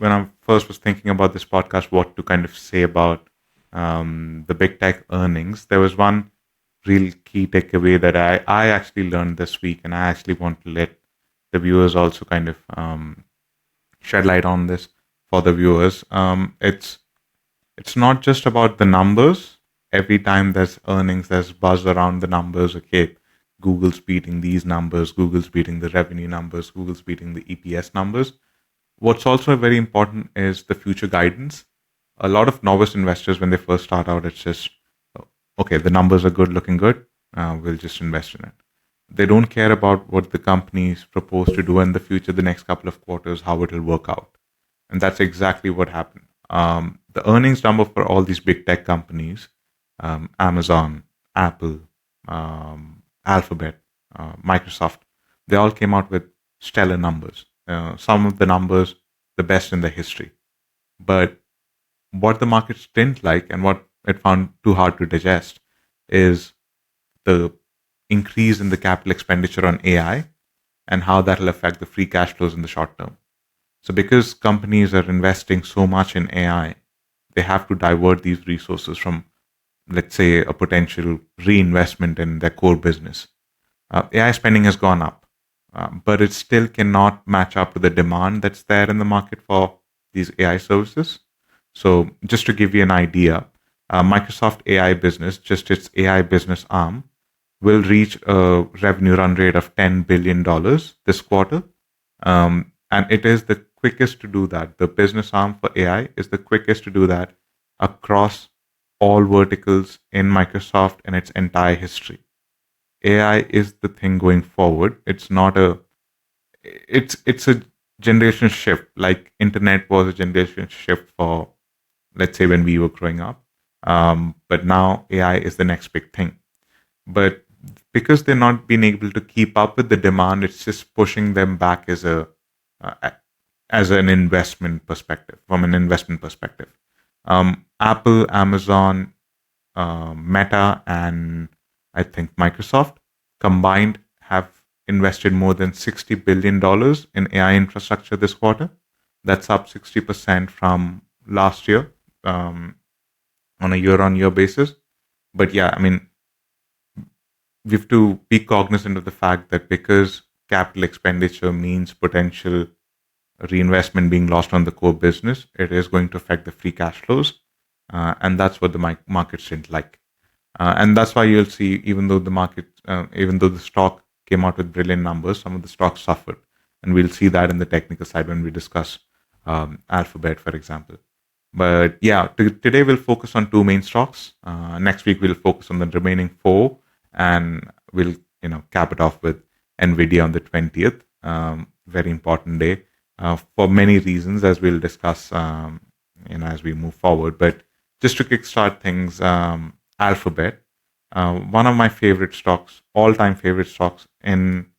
when I first was thinking about this podcast, what to kind of say about the big tech earnings, there was one real key takeaway that I actually learned this week, and I actually want to let the viewers also kind of shed light on this for the viewers. It's not just about the numbers. Every time there's earnings, there's buzz around the numbers. Okay, Google's beating these numbers, Google's beating the revenue numbers, Google's beating the EPS numbers. What's also very important is the future guidance. A lot of novice investors, when they first start out, it's just, okay, the numbers are good, looking good, we'll just invest in it. They don't care about what the company's proposed to do in the future, the next couple of quarters, how it will work out. And that's exactly what happened. The earnings number for all these big tech companies, Amazon, Apple, Alphabet, Microsoft, they all came out with stellar numbers. Some of the numbers, the best in the history. But what the markets didn't like and what it found too hard to digest is the increase in the capital expenditure on AI and how that will affect the free cash flows in the short term. So because companies are investing so much in AI, they have to divert these resources from, let's say, a potential reinvestment in their core business. AI spending has gone up, but it still cannot match up to the demand that's there in the market for these AI services. So just to give you an idea, Microsoft AI business, just its AI business arm, will reach a revenue run rate of $10 billion this quarter. And it is the quickest to do that. The business arm for AI is the quickest to do that across all verticals in Microsoft in its entire history. AI is the thing going forward. It's not a it's a generation shift, like internet was a generation shift for, let's say, when we were growing up. But now AI is the next big thing. But because they're not being able to keep up with the demand, it's just pushing them back as an investment perspective, from an investment perspective. Apple, Amazon, Meta, and I think Microsoft combined have invested more than $60 billion in AI infrastructure this quarter. That's up 60% from last year on a year-on-year basis. But yeah, I mean, we have to be cognizant of the fact that because capital expenditure means potential reinvestment being lost on the core business, it is going to affect the free cash flows. And that's what the markets didn't like. And that's why you'll see, even though the stock came out with brilliant numbers, some of the stocks suffered. And we'll see that in the technical side when we discuss Alphabet, for example. But yeah, today we'll focus on two main stocks. Next week we'll focus on the remaining four, and we'll cap it off with Nvidia on the 20th. Very important day for many reasons, as we'll discuss as we move forward. But just to kickstart things, Alphabet, one of my favorite stocks, all-time favorite stocks in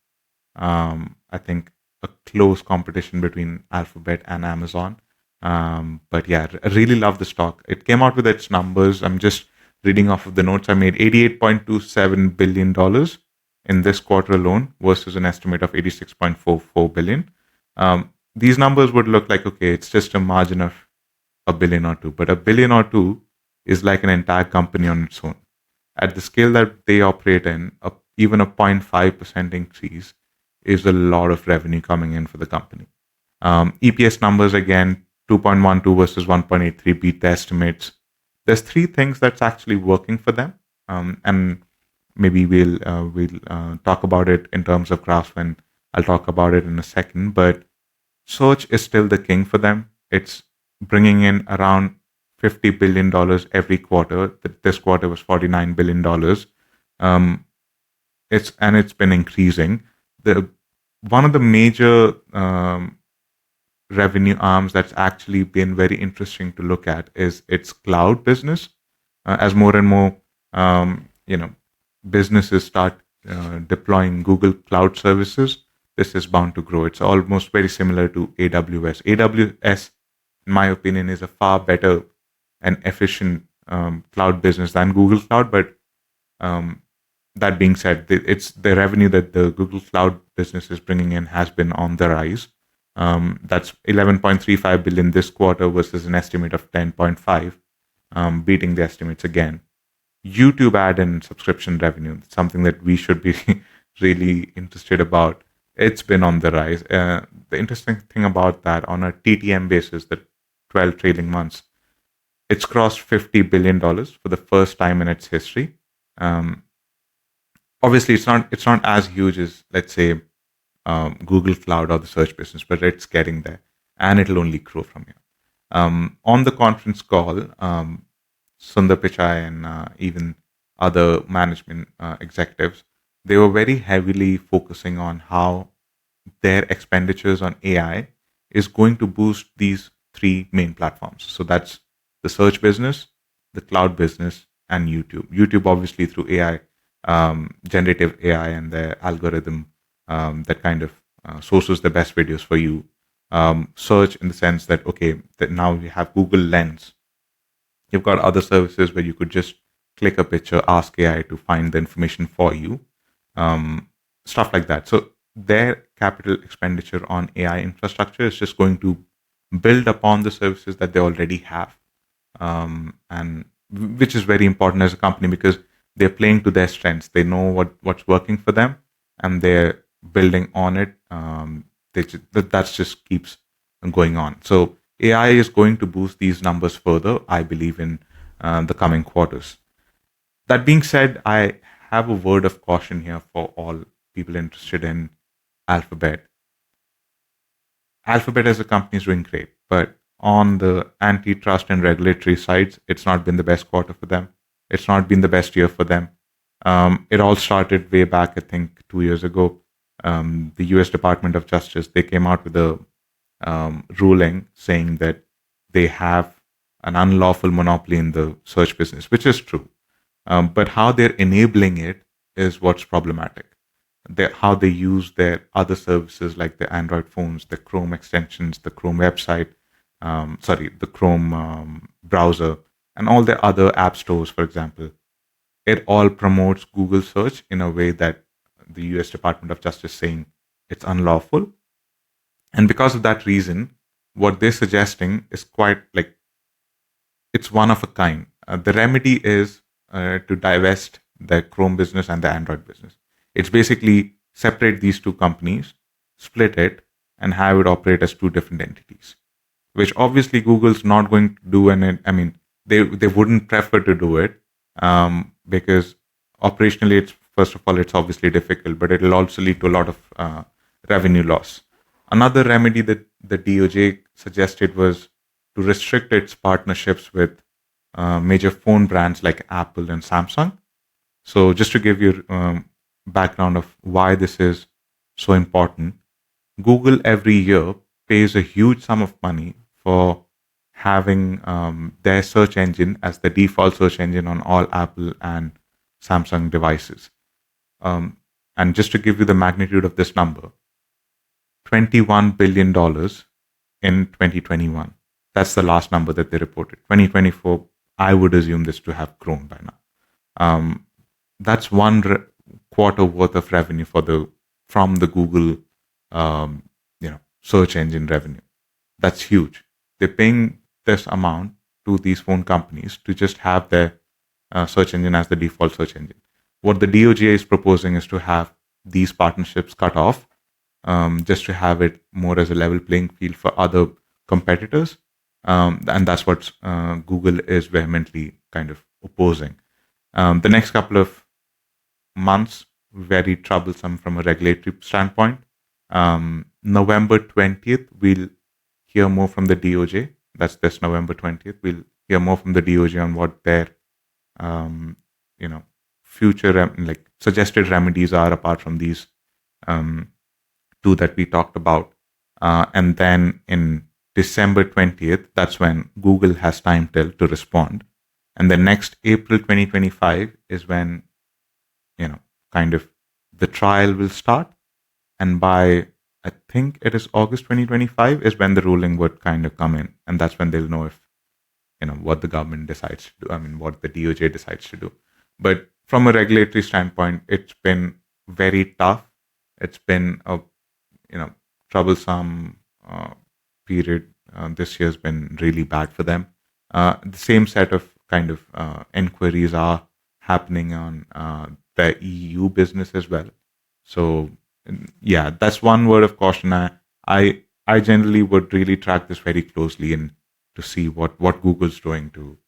I think a close competition between Alphabet and Amazon. But yeah, I really love the stock. It came out with its numbers. I'm just reading off of the notes I made. $88.27 billion in this quarter alone versus an estimate of $86.44 billion. These numbers would look like, okay, it's just a margin of a billion or two, but a billion or two is like an entire company on its own. At the scale that they operate in, even a 0.5% increase is a lot of revenue coming in for the company. EPS numbers, again, 2.12 versus 1.83 beat the estimates. There's three things that's actually working for them, and maybe we'll talk about it in terms of graphs when I'll talk about it in a second. But search is still the king for them. It's bringing in around $50 billion every quarter. This quarter was $49 billion. It's been increasing. One of the major revenue arms that's actually been very interesting to look at is its cloud business. As more and more businesses start deploying Google Cloud services, this is bound to grow. It's almost very similar to AWS. AWS, in my opinion, is a far better and efficient cloud business than Google Cloud. But that being said, it's the revenue that the Google Cloud business is bringing in has been on the rise. That's 11.35 billion this quarter versus an estimate of 10.5, beating the estimates again. YouTube ad and subscription revenue, something that we should be really interested about. It's been on the rise. The interesting thing about that, on a TTM basis, the 12 trailing months, it's crossed $50 billion for the first time in its history. Um, Obviously, it's not as huge as, let's say, Google Cloud or the search business, but it's getting there, and it'll only grow from here. On the conference call, Sundar Pichai and even other management executives, they were very heavily focusing on how their expenditures on AI is going to boost these three main platforms. So that's the search business, the cloud business, and YouTube. YouTube, obviously, through AI, generative AI, and the algorithm that kind of sources the best videos for you. Search, in the sense that, okay, that now you have Google Lens. You've got other services where you could just click a picture, ask AI to find the information for you, stuff like that. So their capital expenditure on AI infrastructure is just going to build upon the services that they already have, and which is very important as a company, because they're playing to their strengths. They know what's working for them, and they're building on it. That just keeps going on. So AI is going to boost these numbers further, I believe, in the coming quarters. That being said, I have a word of caution here for all people interested in Alphabet. Alphabet as a company is doing great, but on the antitrust and regulatory sides, it's not been the best quarter for them. It's not been the best year for them. It all started way back, I think, 2 years ago. The U.S. Department of Justice, they came out with a ruling saying that they have an unlawful monopoly in the search business, which is true. But how they're enabling it is what's problematic. How they use their other services like the Android phones, the Chrome extensions, the Chrome website, the Chrome browser, and all the other app stores, for example. It all promotes Google search in a way that the US Department of Justice is saying it's unlawful. And because of that reason, what they're suggesting is quite like, it's one of a kind. The remedy is to divest the Chrome business and the Android business. It's basically separate these two companies, split it, and have it operate as two different entities, which obviously Google's not going to do. And I mean, they wouldn't prefer to do it, because operationally, it's, first of all, it's obviously difficult, but it'll also lead to a lot of revenue loss. Another remedy that the DOJ suggested was to restrict its partnerships with major phone brands like Apple and Samsung. So just to give you background of why this is so important, Google every year pays a huge sum of money for having their search engine as the default search engine on all Apple and Samsung devices. And just to give you the magnitude of this number, $21 billion in 2021. That's the last number that they reported. 2024, I would assume this to have grown by now. That's one quarter worth of revenue from the Google search engine revenue. That's huge. They're paying this amount to these phone companies to just have their search engine as the default search engine. What the DOJ is proposing is to have these partnerships cut off, just to have it more as a level playing field for other competitors. And that's what Google is vehemently kind of opposing. The next couple of months, very troublesome from a regulatory standpoint. November 20th, we'll hear more from the DOJ. That's this November 20th. We'll hear more from the DOJ on what their, future suggested remedies are, apart from these two that we talked about. And then in December 20th, that's when Google has time till to respond. And then next April 2025 is when, kind of the trial will start. And by, I think it is August 2025 is when the ruling would kind of come in. And that's when they'll know if, what the government decides to do. I mean, what the DOJ decides to do. But from a regulatory standpoint, it's been very tough. It's been a, troublesome period. This year has been really bad for them. The same set of kind of inquiries are happening on the EU business as well. So yeah, that's one word of caution. I generally would really track this very closely and to see what Google's doing to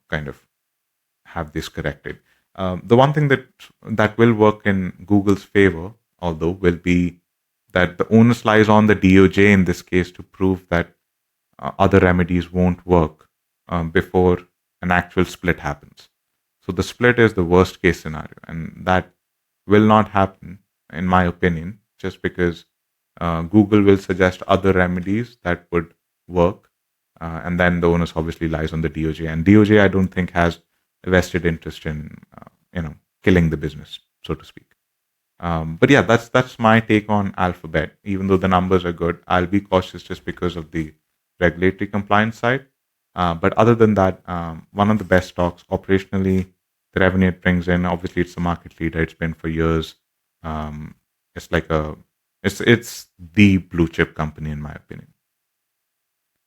kind of have this corrected. The one thing that will work in Google's favor, although, will be that the onus lies on the DOJ in this case to prove that other remedies won't work before an actual split happens. So the split is the worst case scenario, and that will not happen, in my opinion, just because Google will suggest other remedies that would work, and then the onus obviously lies on the DOJ. And DOJ, I don't think, has a vested interest in killing the business, so to speak. But yeah, that's my take on Alphabet. Even though the numbers are good, I'll be cautious just because of the regulatory compliance side. But other than that, one of the best stocks operationally. The revenue it brings in, obviously, it's the market leader. It's been for years. It's like it's the blue chip company in my opinion.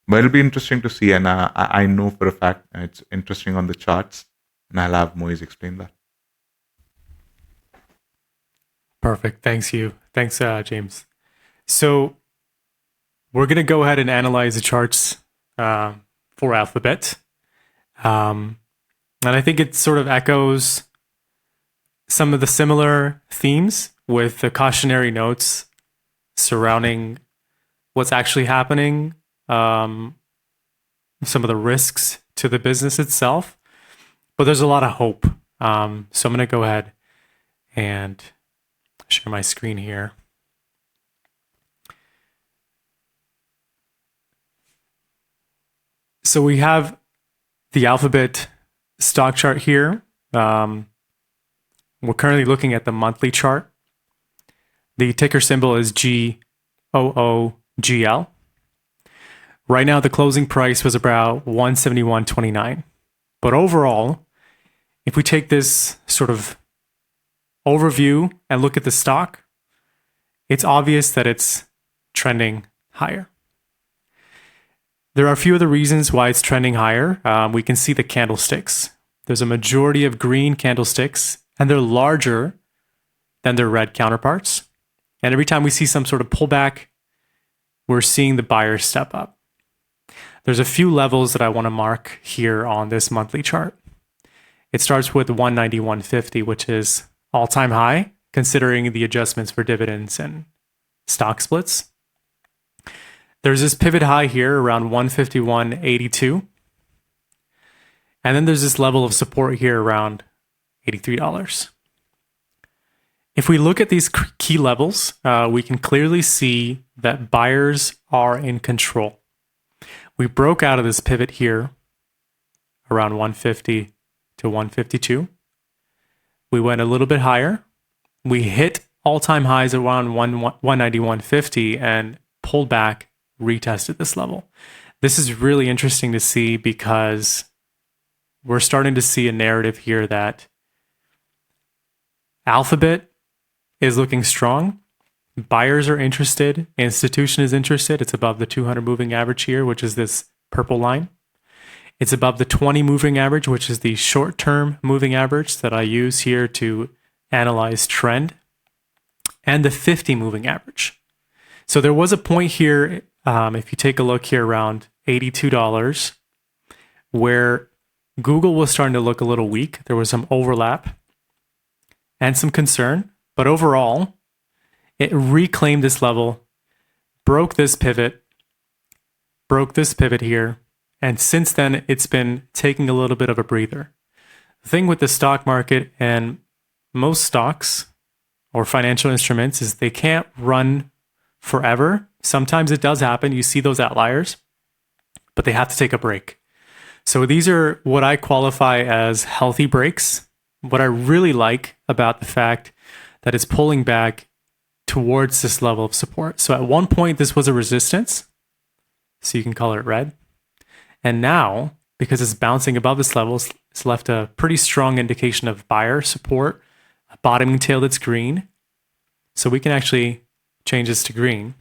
But it'll be interesting to see, and I know for a fact it's interesting on the charts, and I'll have Moise explain that. Perfect. Thanks, James. So we're going to go ahead and analyze the charts for Alphabet. And I think it sort of echoes some of the similar themes with the cautionary notes surrounding what's actually happening, some of the risks to the business itself. But there's a lot of hope. So I'm going to go ahead and share my screen here. So we have the Alphabet stock chart here. We're currently looking at the monthly chart. The ticker symbol is GOOGL. Right now, the closing price was about $171.29. But overall, if we take this sort of overview and look at the stock, it's obvious that it's trending higher. There are a few other reasons why it's trending higher. We can see the candlesticks. There's a majority of green candlesticks, and they're larger than their red counterparts. And every time we see some sort of pullback, we're seeing the buyers step up. There's a few levels that I want to mark here on this monthly chart. It starts with 191.50, which is all-time high, considering the adjustments for dividends and stock splits. There's this pivot high here around 151.82. And then there's this level of support here around $83. If we look at these key levels, we can clearly see that buyers are in control. We broke out of this pivot here around 150 to 152. We went a little bit higher. We hit all-time highs around 191.50 and pulled back, retested this level. This is really interesting to see because we're starting to see a narrative here that Alphabet is looking strong. Buyers are interested. Institution is interested. It's above the 200 moving average here, which is this purple line. It's above the 20 moving average, which is the short-term moving average that I use here to analyze trend, and the 50 moving average. So there was a point here, if you take a look here around $82, where Google was starting to look a little weak. There was some overlap and some concern, but overall, it reclaimed this level, broke this pivot here, and since then, it's been taking a little bit of a breather. The thing with the stock market and most stocks or financial instruments is they can't run forever. Sometimes it does happen. You see those outliers, but they have to take a break. So these are what I qualify as healthy breaks. What I really like about the fact that it's pulling back towards this level of support. So at one point, this was a resistance. So you can color it red. And now, because it's bouncing above this level, it's left a pretty strong indication of buyer support, a bottoming tail that's green. So we can actually change this to green.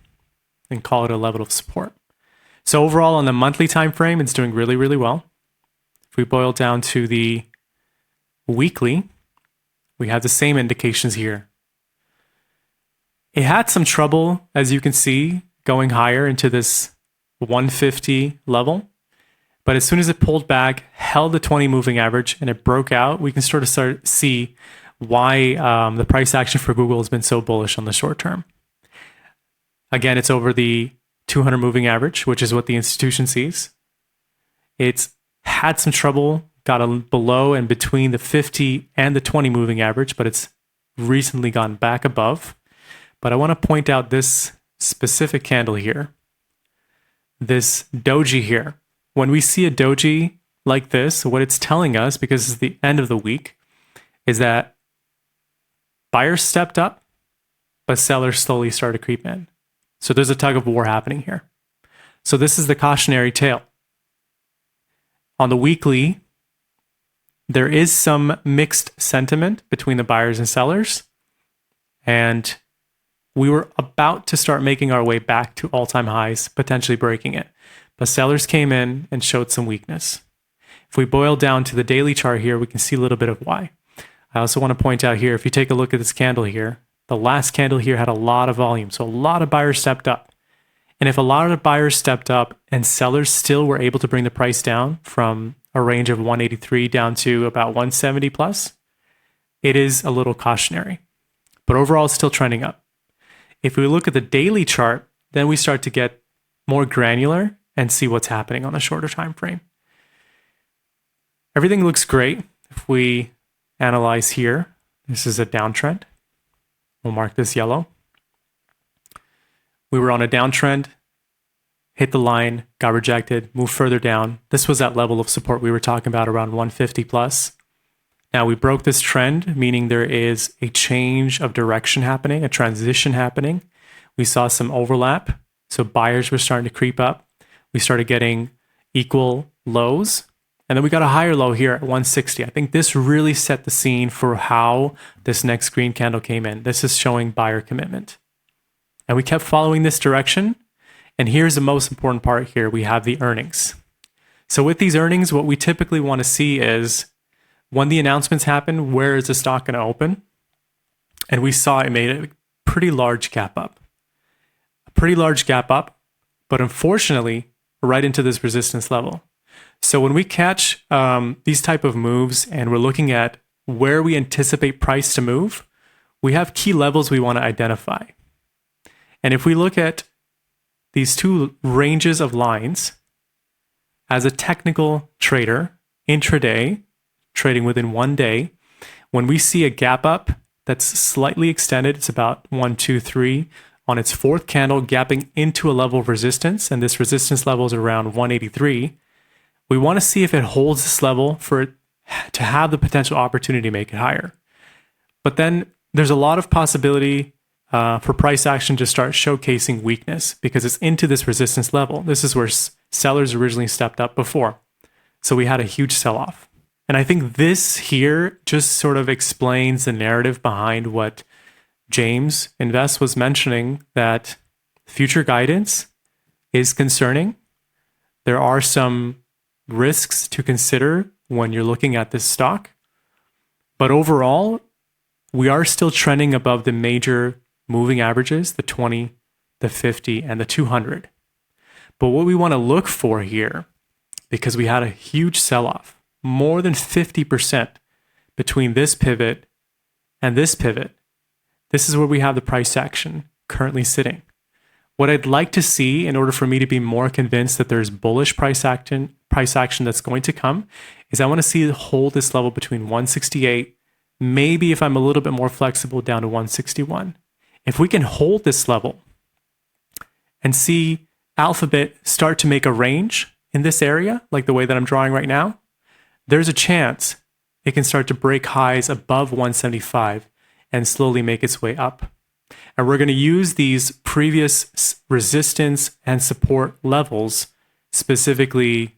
and call it a level of support. So overall, on the monthly time frame, it's doing really, really well. If we boil down to the weekly, we have the same indications here. It had some trouble, as you can see, going higher into this 150 level. But as soon as it pulled back, held the 20 moving average, and it broke out, we can start to see why the price action for Google has been so bullish on the short term. Again, it's over the 200 moving average, which is what the institution sees. It's had some trouble, got below and between the 50 and the 20 moving average, but it's recently gone back above. But I want to point out this specific candle here, this doji here. When we see a doji like this, what it's telling us, because it's the end of the week, is that buyers stepped up, but sellers slowly started to creep in. So there's a tug of war happening here. So this is the cautionary tale. On the weekly, there is some mixed sentiment between the buyers and sellers, and we were about to start making our way back to all-time highs, potentially breaking it. But sellers came in and showed some weakness. If we boil down to the daily chart here, we can see a little bit of why. I also want to point out here, if you take a look at this candle here, the last candle here had a lot of volume. So a lot of buyers stepped up. And if a lot of buyers stepped up and sellers still were able to bring the price down from a range of 183 down to about 170 plus, it is a little cautionary. But overall, it's still trending up. If we look at the daily chart, then we start to get more granular and see what's happening on a shorter time frame. Everything looks great. If we analyze here, this is a downtrend. We'll mark this yellow. We were on a downtrend, hit the line, got rejected, moved further down. This was that level of support we were talking about, around 150 plus. Now we broke this trend, meaning there is a change of direction happening, a transition happening. We saw some overlap. So buyers were starting to creep up. We started getting equal lows. And then we got a higher low here at 160. I think this really set the scene for how this next green candle came in. This is showing buyer commitment. And we kept following this direction. And here's the most important part here. We have the earnings. So with these earnings, what we typically want to see is when the announcements happen, where is the stock going to open? And we saw it made a pretty large gap up. A pretty large gap up, but unfortunately, right into this resistance level. So when we catch these type of moves and we're looking at where we anticipate price to move, we have key levels we want to identify. And if we look at these two ranges of lines, as a technical trader, intraday, trading within 1 day, when we see a gap up that's slightly extended, it's about 1, 2, 3, on its fourth candle, gapping into a level of resistance, and this resistance level is around 183, we want to see if it holds this level for it to have the potential opportunity to make it higher. But then there's a lot of possibility for price action to start showcasing weakness because it's into this resistance level. This is where sellers originally stepped up before. So we had a huge sell-off. And I think this here just sort of explains the narrative behind what James Invest was mentioning, that future guidance is concerning. There are some risks to consider when you're looking at this stock. But overall, we are still trending above the major moving averages, the 20, the 50, and the 200. But what we want to look for here, because we had a huge sell-off, more than 50% between this pivot and this pivot, this is where we have the price action currently sitting. What I'd like to see in order for me to be more convinced that there's bullish price action that's going to come is I want to see it hold this level between 168, maybe if I'm a little bit more flexible down to 161. If we can hold this level and see Alphabet start to make a range in this area, like the way that I'm drawing right now, there's a chance it can start to break highs above 175 and slowly make its way up. And we're going to use these previous resistance and support levels, specifically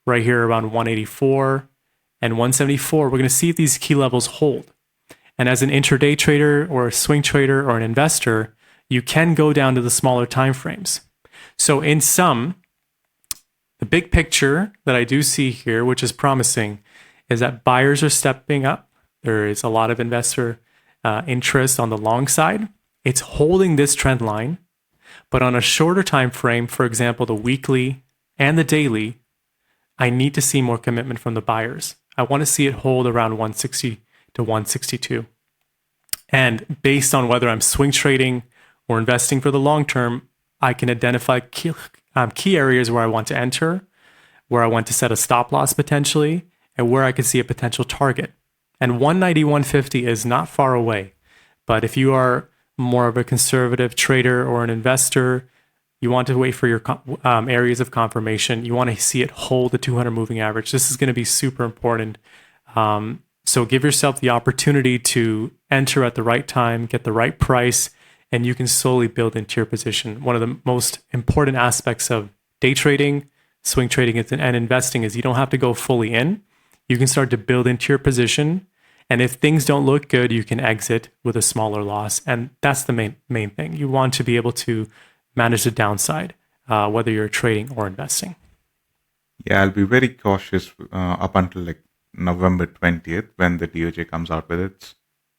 right here around 184 and 174. We're going to see if these key levels hold. And as an intraday trader or a swing trader or an investor, you can go down to the smaller time frames. So in sum, the big picture that I do see here, which is promising, is that buyers are stepping up. There is a lot of investor interest on the long side. It's holding this trend line, but on a shorter time frame, for example, the weekly and the daily, I need to see more commitment from the buyers. I want to see it hold around 160 to 162. And based on whether I'm swing trading or investing for the long term, I can identify key areas where I want to enter, where I want to set a stop loss potentially, and where I can see a potential target. And 190, 150 is not far away. But if you are more of a conservative trader or an investor, you want to wait for your areas of confirmation. You want to see it hold the 200 moving average. This is going to be super important. So give yourself the opportunity to enter at the right time, get the right price, and you can slowly build into your position. One of the most important aspects of day trading, swing trading, and investing is you don't have to go fully in. You can start to build into your position. And if things don't look good, you can exit with a smaller loss. And that's the main thing. You want to be able to manage the downside, whether you're trading or investing. Yeah, I'll be very cautious up until like November 20th when the DOJ comes out with its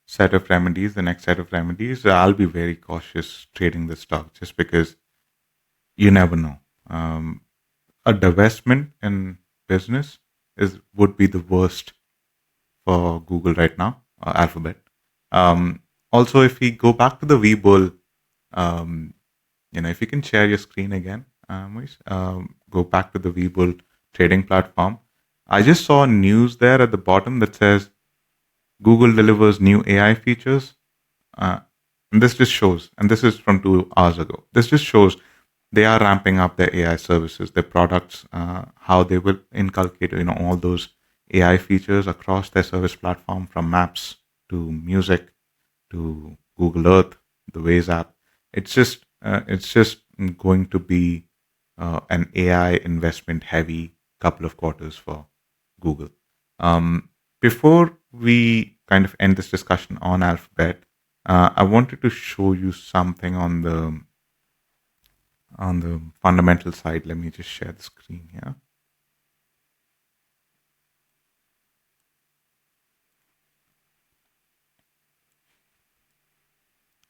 set of remedies, the next set of remedies. I'll be very cautious trading the stock just because you never know. A divestment in business would be the worst for Google right now, Alphabet. Also, if we go back to the Webull, if you can share your screen again, Moise, go back to the Webull trading platform. I just saw news there at the bottom that says Google delivers new AI features. And this just shows, and this is from 2 hours ago, this just shows they are ramping up their AI services, their products, how they will inculcate, all those AI features across their service platform, from Maps to Music to Google Earth, the Waze app. It's just going to be an AI investment heavy couple of quarters for Google. Before we kind of end this discussion on Alphabet, I wanted to show you something on the fundamental side. Let me just share the screen here.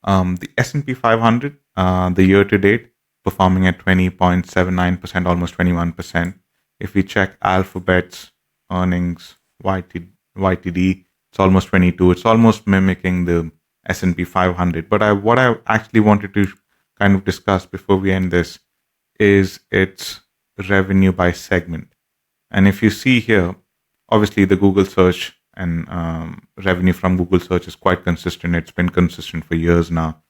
The S&P 500, the year to date, performing at 20.79%, almost 21%. If we check Alphabet's earnings YTD, it's almost 22. It's almost mimicking the S&P 500. But what I actually wanted to kind of discuss before we end this is its revenue by segment. And if you see here, obviously the Google search and revenue from Google search is quite consistent. It's been consistent for years now.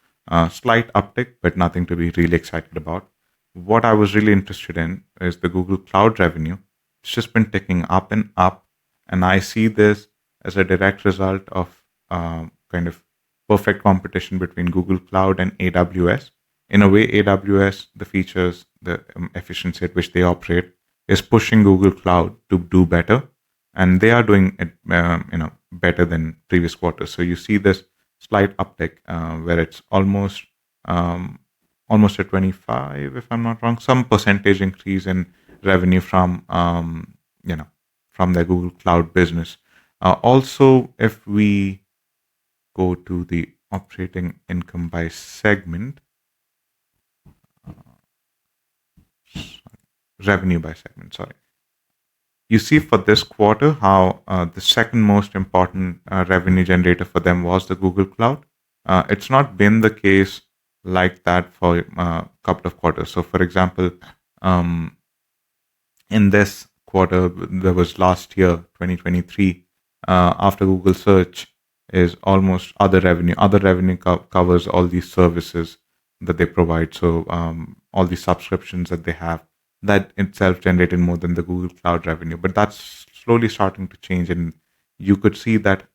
Slight uptick, but nothing to be really excited about. What I was really interested in is the Google Cloud revenue. It's just been ticking up and up. And I see this as a direct result of kind of perfect competition between Google Cloud and AWS. In a way, AWS, the features, the efficiency at which they operate, is pushing Google Cloud to do better. And they are doing it, better than previous quarters. So you see this slight uptick where it's almost at 25, if I'm not wrong, some percentage increase in revenue from from their Google Cloud business. Also, if we go to the operating income by segment, revenue by segment, sorry. You see for this quarter how the second most important revenue generator for them was the Google Cloud. It's not been the case like that for a couple of quarters. So, for example, in this quarter, there was last year, 2023, after Google search is almost other revenue. Other revenue covers all these services that they provide. So all these subscriptions that they have, that itself generated more than the Google Cloud revenue. But that's slowly starting to change. And you could see that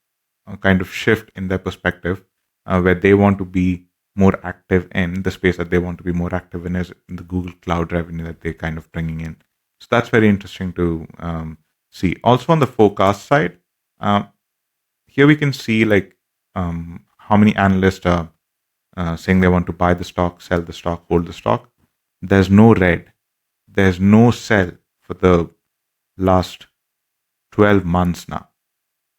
kind of shift in their perspective where they want to be more active in the space that they want to be more active in is the Google Cloud revenue that they're kind of bringing in. So that's very interesting to see. Also on the forecast side, here we can see like how many analysts are saying they want to buy the stock, sell the stock, hold the stock. there's no red, there's no sell for the last 12 months now.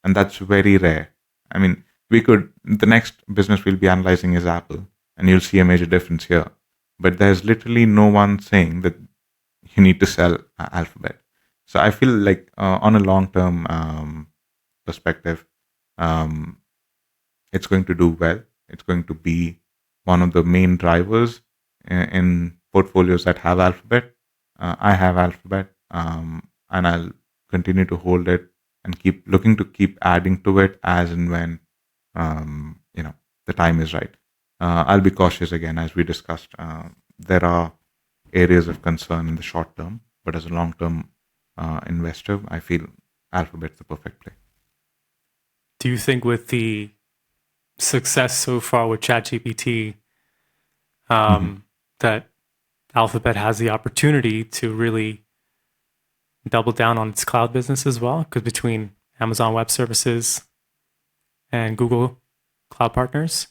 And that's very rare. I mean, the next business we'll be analyzing is Apple, and you'll see a major difference here. But there's literally no one saying that you need to sell Alphabet. So I feel like on a long term perspective, um, it's going to do well. It's going to be one of the main drivers in portfolios that have Alphabet. I have Alphabet, and I'll continue to hold it and keep adding to it as and when the time is right. I'll be cautious again, as we discussed. There are areas of concern in the short term, but as a long term investor, I feel Alphabet's the perfect play. Do you think with the success so far with ChatGPT, that Alphabet has the opportunity to really double down on its cloud business as well? Because between Amazon Web Services and Google Cloud Partners,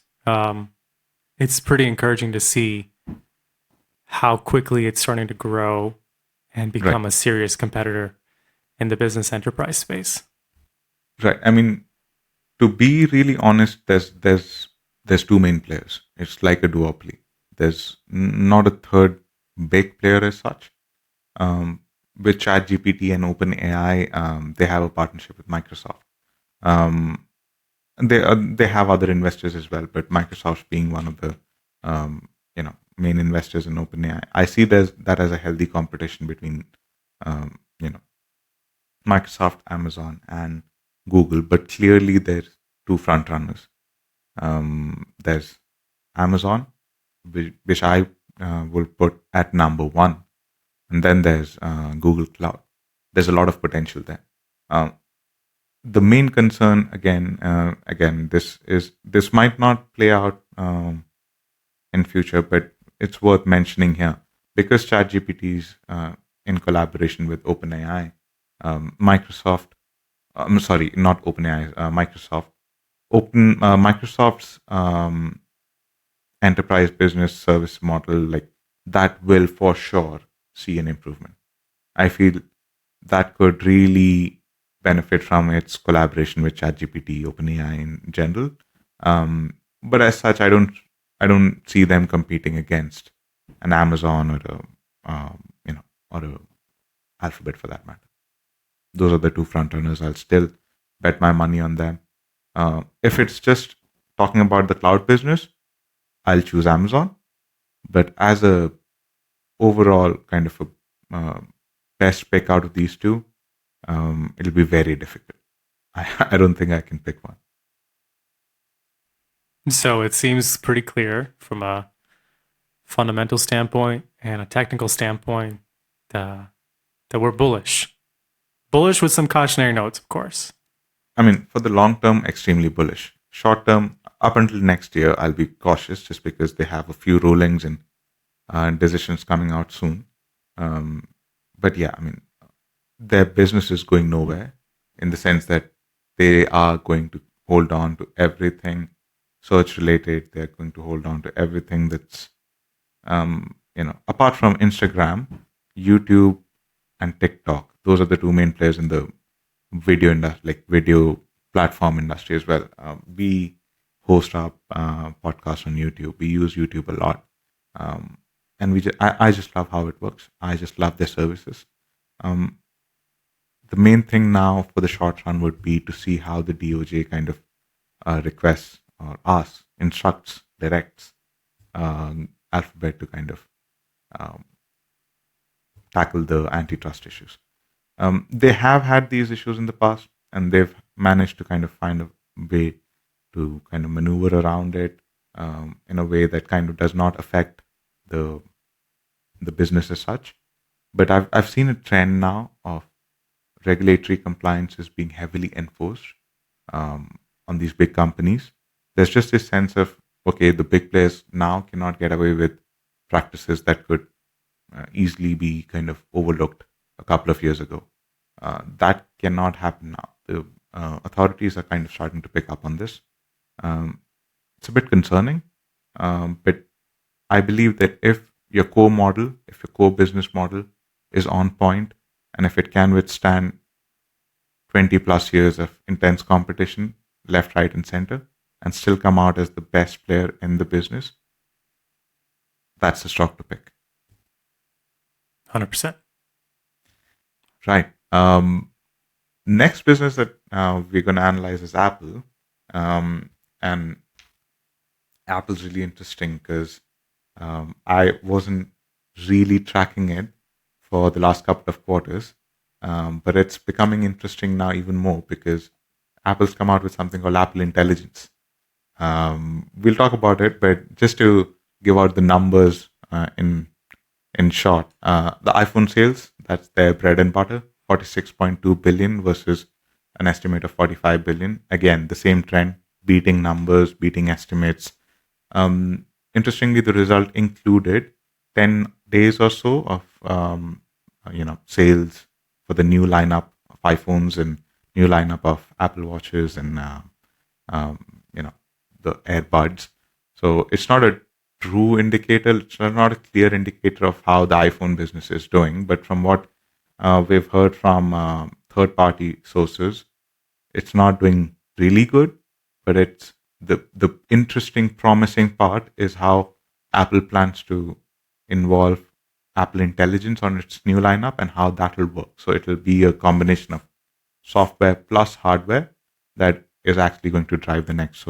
it's pretty encouraging to see how quickly it's starting to grow and become Right. a serious competitor in the business enterprise space. Right. I mean, to be really honest, there's two main players. It's like a duopoly. There's not a third big player as such. With ChatGPT and OpenAI, they have a partnership with Microsoft. They have other investors as well, but Microsoft being one of the main investors in OpenAI, I see that as a healthy competition between Microsoft, Amazon, and Google. But clearly, there's two front runners. There's Amazon, which I will put at number one, and then there's Google Cloud. There's a lot of potential there. The main concern, again, this might not play out in future, but it's worth mentioning here because ChatGPT is in collaboration with OpenAI. Microsoft, I'm sorry, not OpenAI, Microsoft. Microsoft's enterprise business service model, like that, will for sure see an improvement. I feel that could really benefit from its collaboration with ChatGPT, OpenAI in general. But as such, I don't see them competing against an Amazon or a Alphabet for that matter. Those are the two front runners. I'll still bet my money on them. If it's just talking about the cloud business, I'll choose Amazon. But as a overall kind of a best pick out of these two, it'll be very difficult. I don't think I can pick one. So it seems pretty clear from a fundamental standpoint and a technical standpoint that we're bullish. Bullish with some cautionary notes, of course. I mean, for the long term, extremely bullish. Short term, up until next year, I'll be cautious just because they have a few rulings and decisions coming out soon. But yeah, I mean, their business is going nowhere in the sense that they are going to hold on to everything search related. They're going to hold on to everything that's, apart from Instagram, YouTube, and TikTok. Those are the two main players in the video industry, like video platform industry as well. We host our podcast on YouTube. We use YouTube a lot, and I just love how it works. I just love their services. The main thing now for the short run would be to see how the DOJ kind of requests or asks, instructs, directs Alphabet to kind of tackle the antitrust issues. They have had these issues in the past, and they've managed to kind of find a way to kind of maneuver around it in a way that kind of does not affect the business as such. But I've seen a trend now of regulatory compliance is being heavily enforced on these big companies. There's just this sense of, okay, the big players now cannot get away with practices that could easily be kind of overlooked a couple of years ago. That cannot happen now. The authorities are kind of starting to pick up on this. It's a bit concerning, but I believe that if your core model, if your core business model is on point, and if it can withstand 20 plus years of intense competition, left, right, and center, and still come out as the best player in the business, that's the stock to pick. 100%. Right. Next business that we're going to analyze is Apple. And Apple's really interesting because I wasn't really tracking it for the last couple of quarters. But it's becoming interesting now even more because Apple's come out with something called Apple Intelligence. We'll talk about it, but just to give out the numbers in short, the iPhone sales, that's their bread and butter, 46.2 billion versus an estimate of 45 billion. Again, the same trend, beating numbers, beating estimates. Interestingly, the result included 10 days or so of sales for the new lineup of iPhones and new lineup of Apple Watches and the AirBuds. So it's not a true indicator. It's not a clear indicator of how the iPhone business is doing. But from what we've heard from third-party sources, it's not doing really good. But it's the interesting, promising part is how Apple plans to involve Apple Intelligence on its new lineup and how that will work. So it will be a combination of software plus hardware that is actually going to drive the next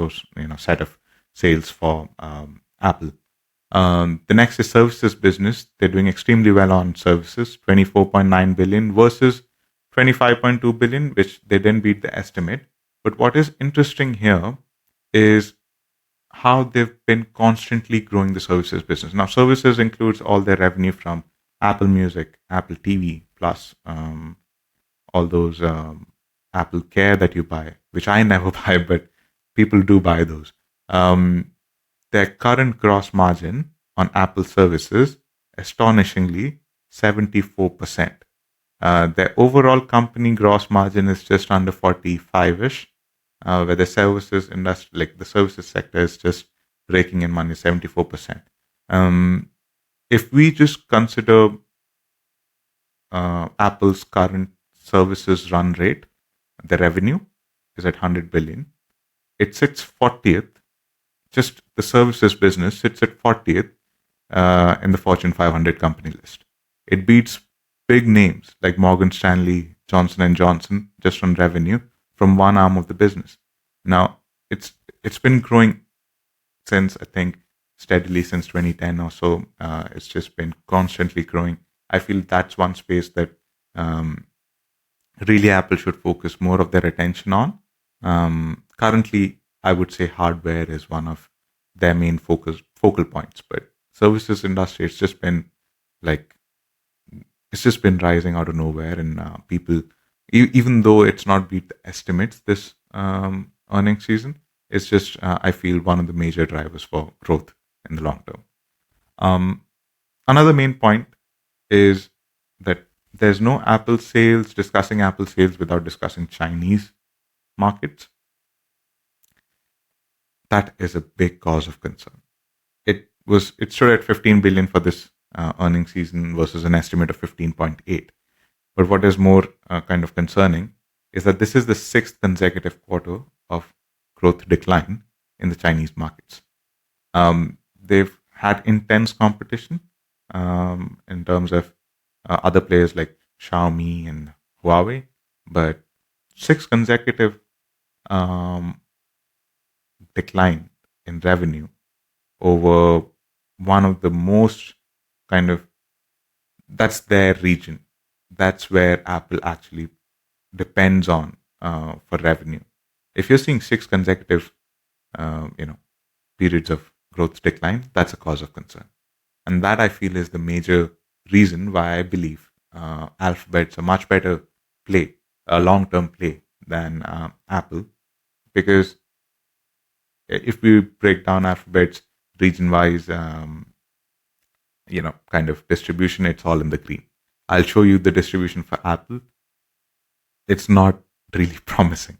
set of sales for Apple. The next is services business. They're doing extremely well on services, 24.9 billion versus 25.2 billion, which they didn't beat the estimate. But what is interesting here is how they've been constantly growing the services business. Now, services includes all their revenue from Apple Music, Apple TV, plus all those Apple Care that you buy, which I never buy, but people do buy those. Their current gross margin on Apple services, astonishingly, 74%. Their overall company gross margin is just under 45-ish. Where the services industry, like the services sector, is just raking in money, 74%. If we just consider Apple's current services run rate, the revenue is at 100 billion. It sits 40th. Just the services business sits at 40th in the Fortune 500 company list. It beats big names like Morgan Stanley, Johnson & Johnson, just on revenue, from one arm of the business. Now, it's been growing since, I think, steadily since 2010 or so. It's just been constantly growing. I feel that's one space that really Apple should focus more of their attention on. Currently, I would say hardware is one of their main focal points, but services industry, it's just been rising out of nowhere, and people, even though it's not beat the estimates this earnings season, it's just, I feel, one of the major drivers for growth in the long term. Another main point is that there's no discussing Apple sales without discussing Chinese markets. That is a big cause of concern. It stood at 15 billion for this earnings season versus an estimate of 15.8. But what is more kind of concerning is that this is the 6th consecutive quarter of growth decline in the Chinese markets. They've had intense competition in terms of other players like Xiaomi and Huawei, but 6 consecutive decline in revenue over one of the most that's their region. That's where Apple actually depends on for revenue. If you're seeing 6 consecutive, periods of growth decline, that's a cause of concern. And that, I feel, is the major reason why I believe Alphabet's a much better play, a long-term play than Apple. Because if we break down Alphabet's region-wise, kind of distribution, it's all in the green. I'll show you the distribution for Apple. It's not really promising.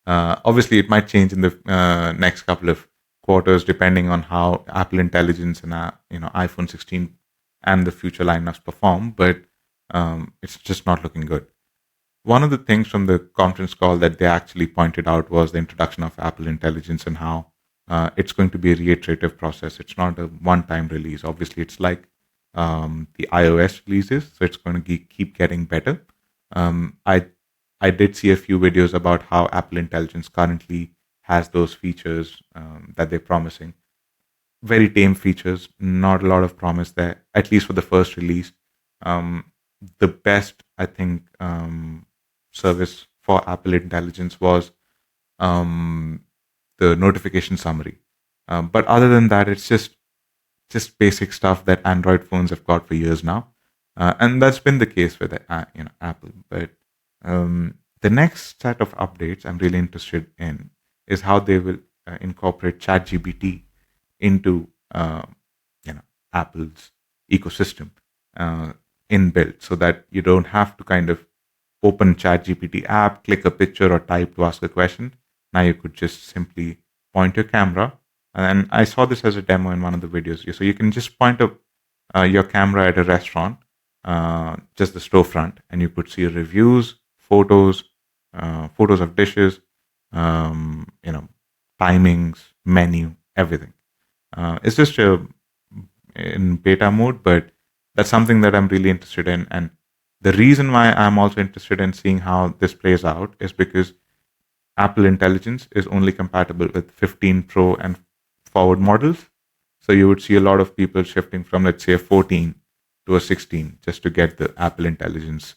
Obviously, it might change in the next couple of quarters, depending on how Apple Intelligence and iPhone 16 and the future lineups perform, but it's just not looking good. One of the things from the conference call that they actually pointed out was the introduction of Apple Intelligence and how it's going to be a reiterative process. It's not a one-time release. Obviously, it's like the iOS releases, so it's going to keep getting better. I did see a few videos about how Apple Intelligence currently has those features that they're promising. Very tame features, not a lot of promise there, at least for the first release. The best, I think, service for Apple Intelligence was the notification summary. But other than that, it's just basic stuff that Android phones have got for years now, and that's been the case with Apple. But the next set of updates I'm really interested in is how they will incorporate ChatGPT into Apple's ecosystem inbuilt, so that you don't have to kind of open ChatGPT app, click a picture, or type to ask a question. Now you could just simply point your camera, and I saw this as a demo in one of the videos. So you can just point your camera at a restaurant, just the storefront, and you could see reviews, photos of dishes, timings, menu, everything. It's just in beta mode, but that's something that I'm really interested in. And the reason why I'm also interested in seeing how this plays out is because Apple Intelligence is only compatible with 15 Pro and forward models. So you would see a lot of people shifting from, let's say, a 14 to a 16 just to get the Apple Intelligence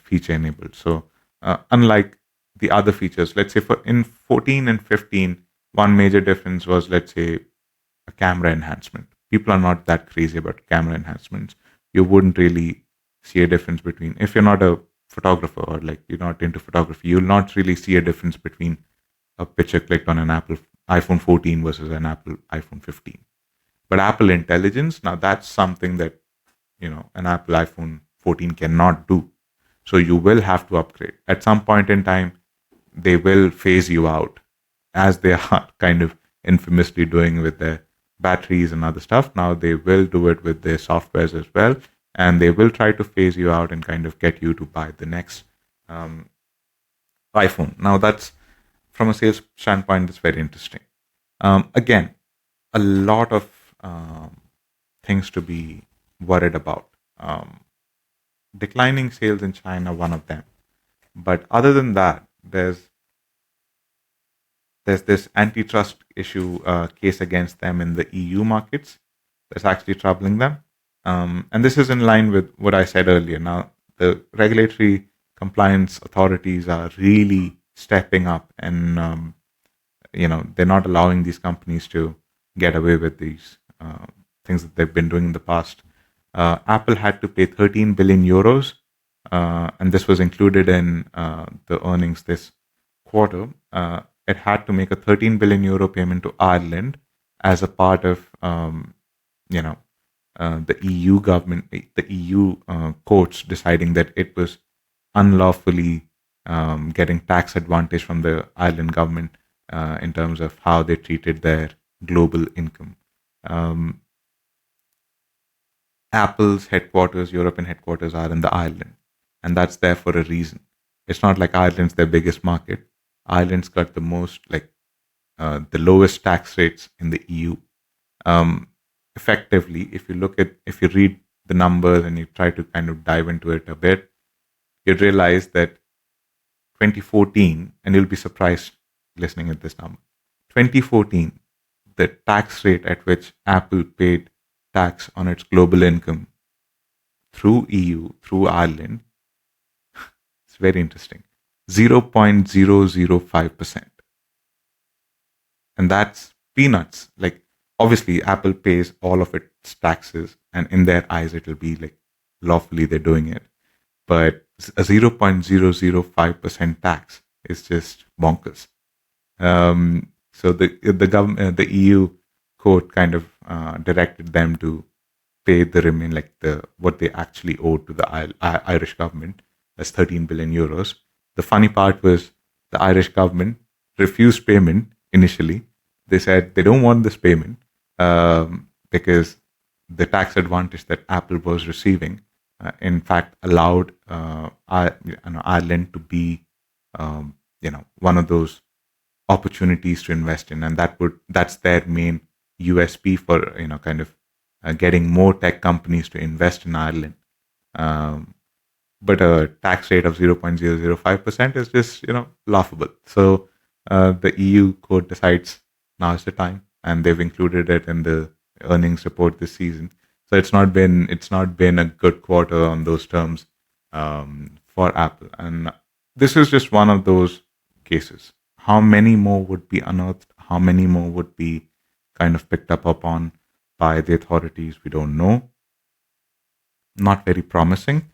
feature enabled. So unlike the other features, let's say in 14 and 15, one major difference was, let's say, a camera enhancement. People are not that crazy about camera enhancements. You wouldn't really see a difference between, if you're not a photographer or like you're not into photography, you'll not really see a difference between a picture clicked on an Apple iPhone 14 versus an Apple iPhone 15. But Apple Intelligence, now that's something that an Apple iPhone 14 cannot do. So you will have to upgrade. At some point in time, they will phase you out, as they are kind of infamously doing with their batteries and other stuff. Now they will do it with their softwares as well, and they will try to phase you out and kind of get you to buy the next iPhone. Now that's, from a sales standpoint, it's very interesting. Again, a lot of things to be worried about. Declining sales in China, one of them. But other than that, there's this antitrust issue case against them in the EU markets that's actually troubling them. And this is in line with what I said earlier. Now, the regulatory compliance authorities are really stepping up, and they're not allowing these companies to get away with these things that they've been doing in the past. Apple had to pay 13 billion euros, and this was included in the earnings this quarter. It had to make a 13 billion euro payment to Ireland as a part of the EU government, the EU courts deciding that it was unlawfully getting tax advantage from the Ireland government in terms of how they treated their global income. Apple's headquarters, European headquarters, are in the Ireland, and that's there for a reason. It's not like Ireland's their biggest market. Ireland's got the most, the lowest tax rates in the EU. Effectively, if you read the numbers and you try to kind of dive into it a bit, you'd realize that 2014, and you'll be surprised listening at this number, 2014, the tax rate at which Apple paid tax on its global income through EU, through Ireland, it's very interesting, 0.005%. And that's peanuts. Like, obviously, Apple pays all of its taxes, and in their eyes, it'll be like lawfully they're doing it. But a 0.005% tax is just bonkers. So the government, the EU court kind of directed them to pay the remaining, what they actually owed to the Irish government. That's 13 billion euros. The funny part was the Irish government refused payment initially. They said they don't want this payment because the tax advantage that Apple was receiving, in fact, allowed Ireland to be, one of those opportunities to invest in, and that's their main USP for kind of getting more tech companies to invest in Ireland. But a tax rate of 0.005% is just laughable. So the EU court decides now is the time, and they've included it in the earnings report this season. So it's not been a good quarter on those terms for Apple, and this is just one of those cases. How many more would be unearthed? How many more would be kind of picked up upon by the authorities? We don't know. Not very promising.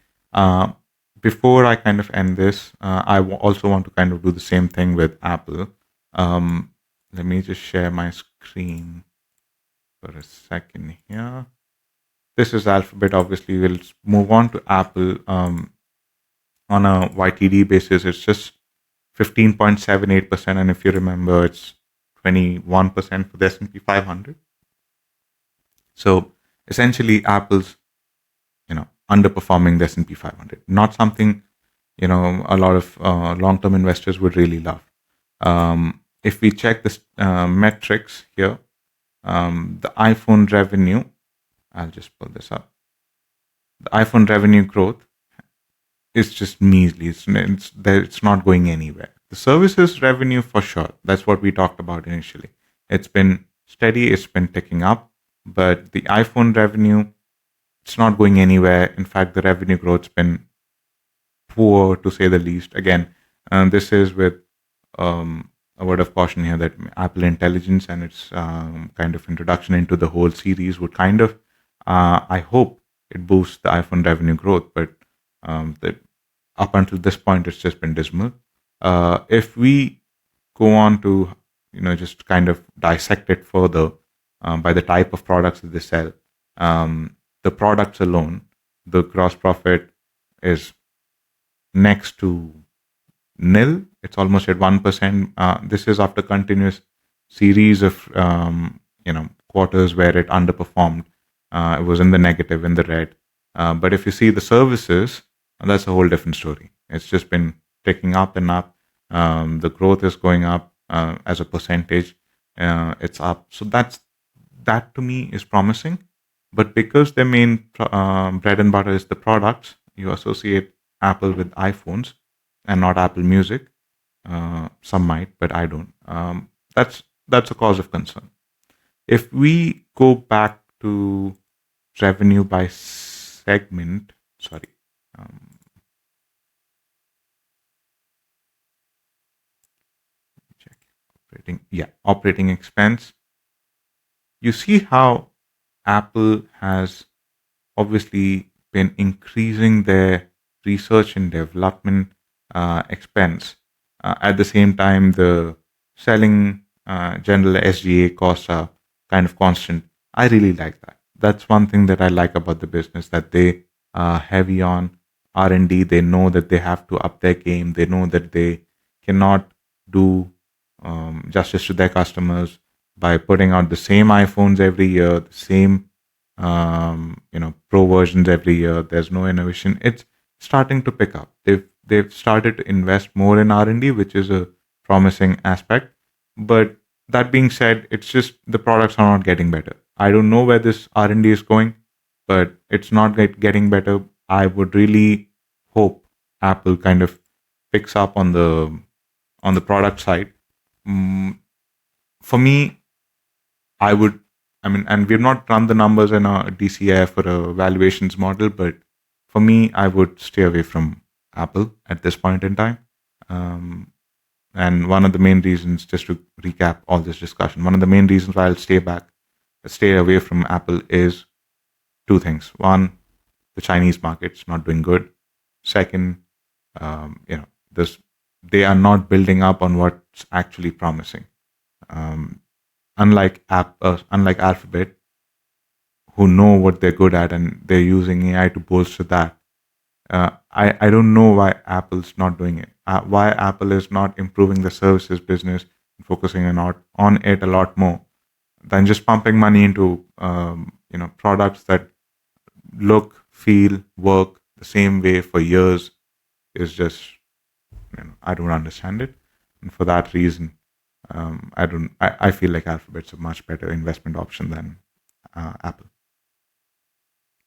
Before I kind of end this, I also want to kind of do the same thing with Apple. Let me just share my screen for a second here. This is Alphabet. Obviously, we'll move on to Apple. On a YTD basis, it's just 15.78%, and if you remember, it's 21% for the S&P 500. So essentially, Apple's underperforming the S&P 500. Not something a lot of long-term investors would really love. If we check the metrics here, the iPhone revenue, I'll just pull this up. The iPhone revenue growth is just measly. It's not going anywhere. The services revenue, for sure, that's what we talked about initially. It's been steady, it's been ticking up, but the iPhone revenue, it's not going anywhere. In fact, the revenue growth's been poor, to say the least. Again, this is with a word of caution here that Apple Intelligence and its kind of introduction into the whole series would kind of, I hope, it boosts the iPhone revenue growth, but up until this point, it's just been dismal. If we go on to, just kind of dissect it further by the type of products that they sell, the products alone, the gross profit is next to nil. It's almost at 1%. This is after continuous series of quarters where it underperformed. It was in the negative, in the red. But if you see the services, that's a whole different story. It's just been ticking up and up. The growth is going up as a percentage. It's up. So that to me is promising. But because their main bread and butter is the products, you associate Apple with iPhones and not Apple Music. Some might, but I don't. That's a cause of concern. If we go back to revenue by segment, operating expense. You see how Apple has obviously been increasing their research and development expense. At the same time, the selling general SGA costs are kind of constant. I really like that. That's one thing that I like about the business, that they are heavy on R&D. They know that they have to up their game. They know that they cannot do justice to their customers by putting out the same iPhones every year, the same pro versions every year. There's no innovation. It's starting to pick up. They've started to invest more in R&D, which is a promising aspect. But that being said, it's just the products are not getting better. I don't know where this R&D is going, but it's not getting better. I would really hope Apple kind of picks up on the product side. For me, and we've not run the numbers in a DCF or a valuations model, but for me, I would stay away from Apple at this point in time. And one of the main reasons, just to recap all this discussion, one of the main reasons why I'll stay away from Apple is two things. One, the Chinese market's not doing good. Second, they are not building up on what's actually promising. Unlike Alphabet, who know what they're good at and they're using AI to bolster that. I don't know why Apple's not doing it. Why Apple is not improving the services business and focusing on it a lot more than just pumping money into products that look, feel, work the same way for years is just, I don't understand it. And for that reason, I feel like Alphabet's a much better investment option than Apple.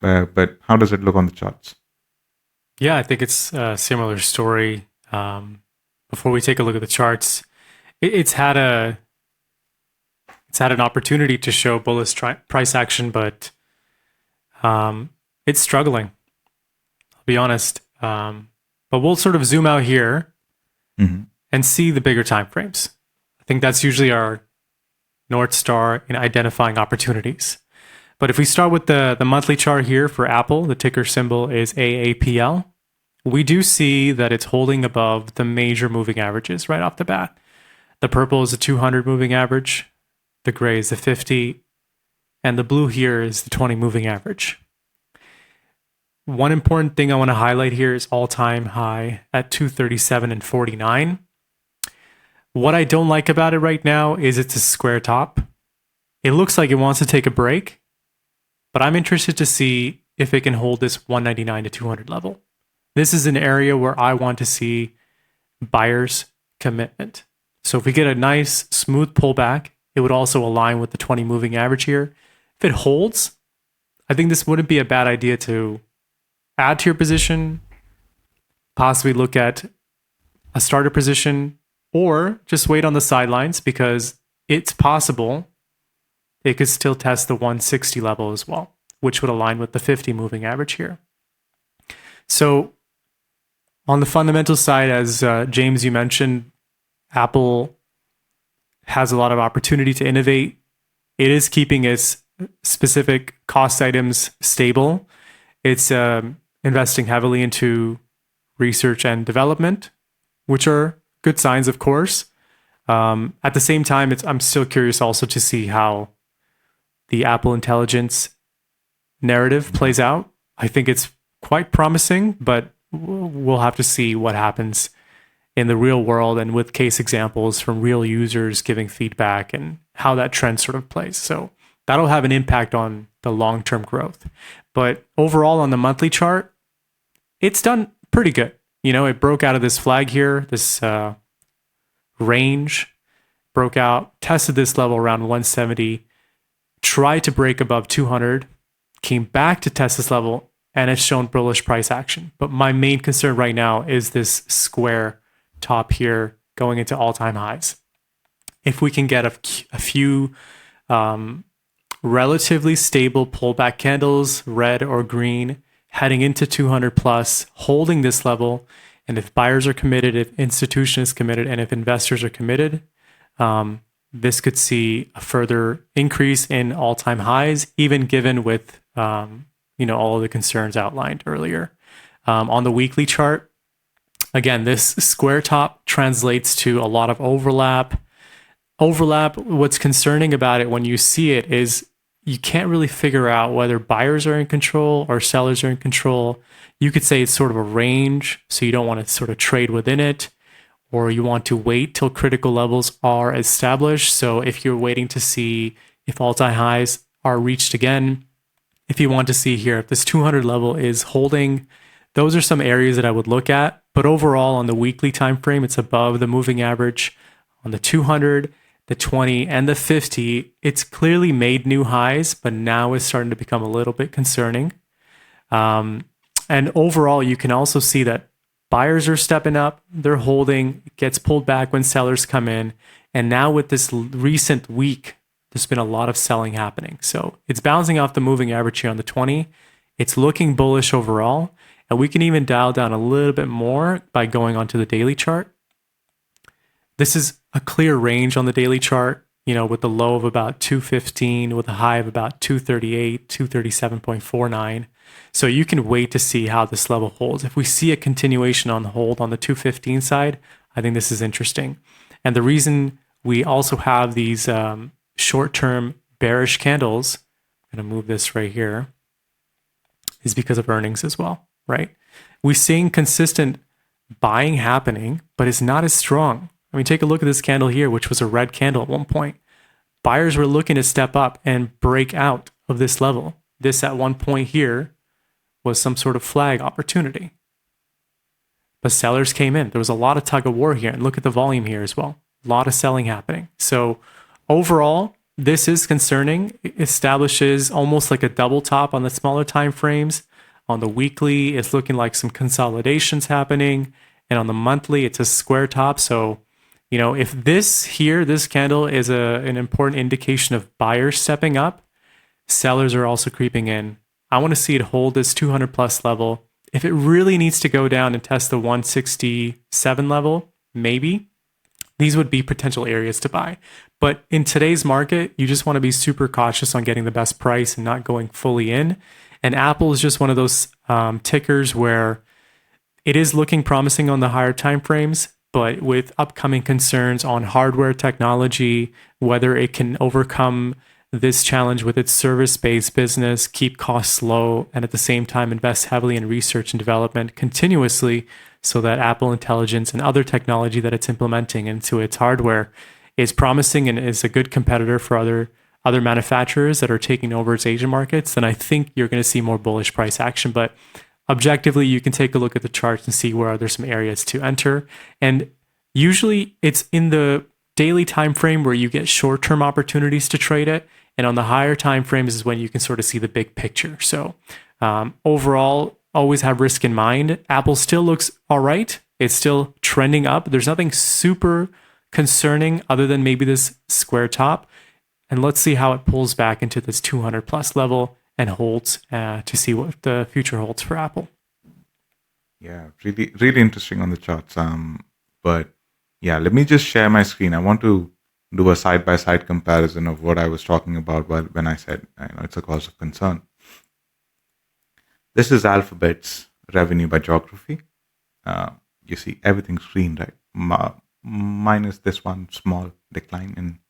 But how does it look on the charts? Yeah, I think it's a similar story. Before we take a look at the charts, it's had an opportunity to show bullish price action, but it's struggling. I'll be honest. But we'll sort of zoom out here and see the bigger time frames. I think that's usually our North Star in identifying opportunities. But if we start with the monthly chart here for Apple, the ticker symbol is AAPL. We do see that it's holding above the major moving averages right off the bat. The purple is the 200 moving average, the gray is the 50, and the blue here is the 20 moving average. One important thing I want to highlight here is all-time high at 237.49. What I don't like about it right now is it's a square top. It looks like it wants to take a break, but I'm interested to see if it can hold this 199 to 200 level. This is an area where I want to see buyers' commitment. So if we get a nice smooth pullback, it would also align with the 20 moving average here. If it holds, I think this wouldn't be a bad idea to add to your position, possibly look at a starter position, or just wait on the sidelines because it's possible it could still test the 160 level as well, which would align with the 50 moving average here. So on the fundamental side, as James, you mentioned, Apple has a lot of opportunity to innovate. It is keeping its specific cost items stable. It's investing heavily into research and development, which are good signs, of course. At the same time, I'm still curious also to see how the Apple Intelligence narrative plays out. I think it's quite promising, but we'll have to see what happens in the real world and with case examples from real users giving feedback and how that trend sort of plays. So that'll have an impact on the long-term growth. But overall on the monthly chart, it's done pretty good. It broke out of this flag here, this range, broke out, tested this level around 170, tried to break above 200, came back to test this level, and it's shown bullish price action. But my main concern right now is this square top here going into all-time highs. If we can get a few relatively stable pullback candles, red or green, heading into 200 plus, holding this level, and if buyers are committed, if institution is committed, and if investors are committed, this could see a further increase in all-time highs, even given with all of the concerns outlined earlier. On the weekly chart, again, this square top translates to a lot of overlap. What's concerning about it when you see it is you can't really figure out whether buyers are in control or sellers are in control. You could say it's sort of a range, so you don't want to sort of trade within it, or you want to wait till critical levels are established. So if you're waiting to see if all-time highs are reached again, if you want to see here if this 200 level is holding, those are some areas that I would look at. But overall, on the weekly time frame, it's above the moving average. On the 200, the 20, and the 50, it's clearly made new highs, but now is starting to become a little bit concerning. And overall, you can also see that buyers are stepping up, they're holding, it gets pulled back when sellers come in. And now with this recent week, there's been a lot of selling happening. So it's bouncing off the moving average here on the 20. It's looking bullish overall. And we can even dial down a little bit more by going onto the daily chart. This is a clear range on the daily chart, with the low of about 215, with a high of about 238, 237.49. So you can wait to see how this level holds. If we see a continuation on the hold on the 215 side, I think this is interesting. And the reason we also have these short-term bearish candles, I'm going to move this right here, is because of earnings as well, right? We're seeing consistent buying happening, but it's not as strong. I mean, take a look at this candle here, which was a red candle at one point. Buyers were looking to step up and break out of this level. This at one point here was some sort of flag opportunity. But sellers came in. There was a lot of tug of war here. And look at the volume here as well. A lot of selling happening. So overall, this is concerning. It establishes almost like a double top on the smaller time frames. On the weekly, it's looking like some consolidations happening. And on the monthly, it's a square top. So, if this here, this candle is an important indication of buyers stepping up, sellers are also creeping in. I want to see it hold this 200 plus level. If it really needs to go down and test the 167 level, maybe these would be potential areas to buy. But in today's market, you just want to be super cautious on getting the best price and not going fully in. And Apple is just one of those tickers where it is looking promising on the higher time frames, but with upcoming concerns on hardware technology, whether it can overcome this challenge with its service-based business, keep costs low, and at the same time invest heavily in research and development continuously so that Apple Intelligence and other technology that it's implementing into its hardware is promising and is a good competitor for other manufacturers that are taking over its Asian markets, then I think you're going to see more bullish price action. But objectively, you can take a look at the charts and see where are there some areas to enter. And usually it's in the daily time frame where you get short-term opportunities to trade it. And on the higher time frames is when you can sort of see the big picture. So overall, always have risk in mind. Apple still looks all right. It's still trending up. There's nothing super concerning other than maybe this square top. And let's see how it pulls back into this 200 plus level and holds to see what the future holds for Apple. Yeah, really, really interesting on the charts. But yeah, let me just share my screen. I want to do a side-by-side comparison of what I was talking about when I said it's a cause of concern. This is Alphabet's revenue by geography. You see everything's green, right? Minus this one small decline in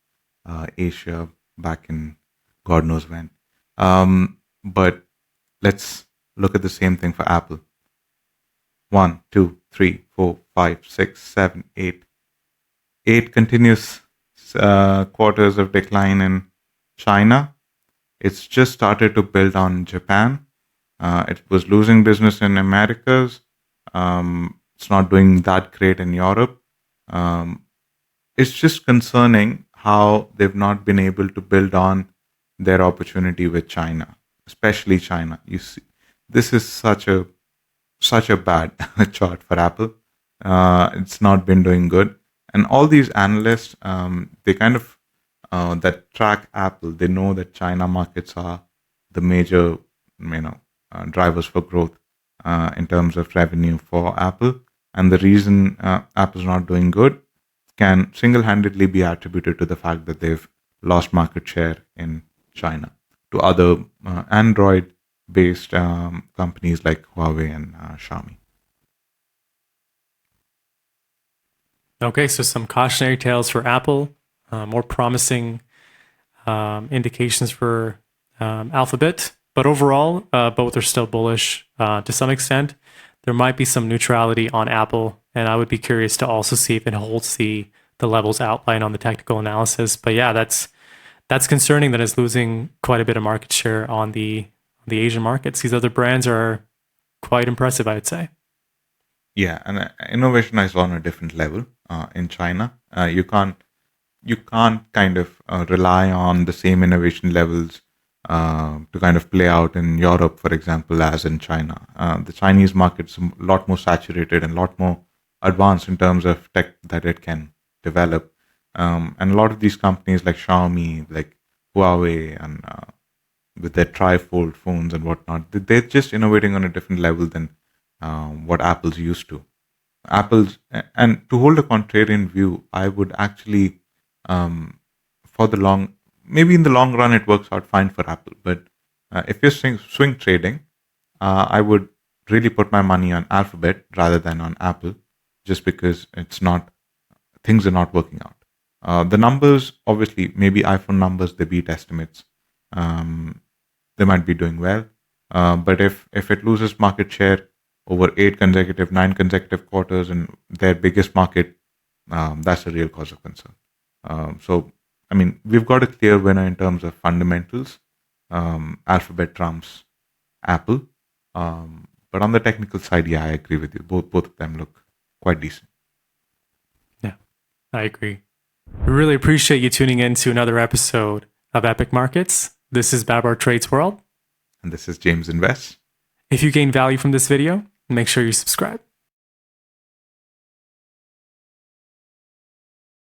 Asia back in God knows when. But let's look at the same thing for Apple. 1, 2, 3, 4, 5, 6, 7, 8. 8 continuous quarters of decline in China. It's just started to build on Japan. It was losing business in Americas. It's not doing that great in Europe. It's just concerning how they've not been able to build on their opportunity with China, especially China. You see, this is such a bad chart for Apple. It's not been doing good. And all these analysts, they kind of that track Apple, they know that China markets are the major, drivers for growth in terms of revenue for Apple. And the reason Apple's not doing good can single-handedly be attributed to the fact that they've lost market share in China to other Android-based companies like Huawei and Xiaomi. Okay, so some cautionary tales for Apple, more promising indications for Alphabet, but overall, both are still bullish to some extent. There might be some neutrality on Apple, and I would be curious to also see if it holds the levels outlined on the technical analysis. But yeah, that's concerning that it's losing quite a bit of market share on the Asian markets. These other brands are quite impressive, I'd say. Yeah, and innovation is on a different level in China. You can't kind of rely on the same innovation levels to kind of play out in Europe, for example, as in China. The Chinese market's a lot more saturated and a lot more advanced in terms of tech that it can develop. And a lot of these companies like Xiaomi, like Huawei, and with their trifold phones and whatnot, they're just innovating on a different level than what Apple's used to. And to hold a contrarian view, I would actually, maybe in the long run, it works out fine for Apple. But if you're swing trading, I would really put my money on Alphabet rather than on Apple, just because things are not working out. The numbers, obviously, maybe iPhone numbers, they beat estimates. They might be doing well. But if it loses market share over 9 consecutive quarters in their biggest market, that's a real cause of concern. So, I mean, we've got a clear winner in terms of fundamentals. Alphabet trumps Apple. But on the technical side, yeah, I agree with you. Both of them look quite decent. Yeah, I agree. We really appreciate you tuning in to another episode of Epic Markets. This is Babar Trades World. And this is James Invest. If you gain value from this video, make sure you subscribe.